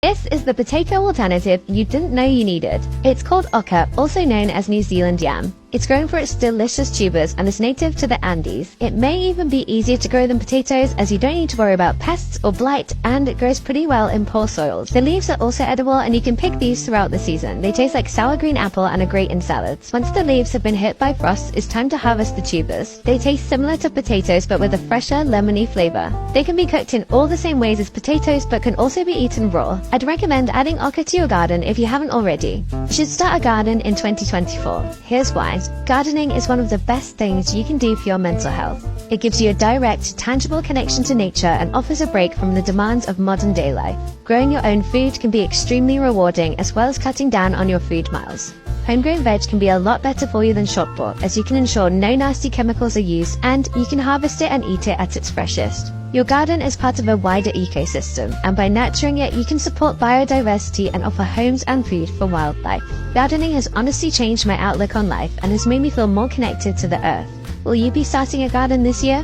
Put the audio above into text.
This is the potato alternative you didn't know you needed. It's called oca, also known as New Zealand yam. It's grown for its delicious tubers and is native to the Andes. It may even be easier to grow than potatoes as you don't need to worry about pests or blight, and it grows pretty well in poor soils. The leaves are also edible and you can pick these throughout the season. They taste like sour green apple and are great in salads. Once the leaves have been hit by frost, it's time to harvest the tubers. They taste similar to potatoes but with a fresher, lemony flavor. They can be cooked in all the same ways as potatoes but can also be eaten raw. I'd recommend adding oca to your garden if you haven't already. You should start a garden in 2024. Here's why. Gardening is one of the best things you can do for your mental health. It gives you a direct, tangible connection to nature and offers a break from the demands of modern day life. Growing your own food can be extremely rewarding, as well as cutting down on your food miles. Homegrown veg can be a lot better for you than shop bought, as you can ensure no nasty chemicals are used and you can harvest it and eat it at its freshest. Your garden is part of a wider ecosystem, and by nurturing it, you can support biodiversity and offer homes and food for wildlife. Gardening has honestly changed my outlook on life and has made me feel more connected to the earth. Will you be starting a garden this year?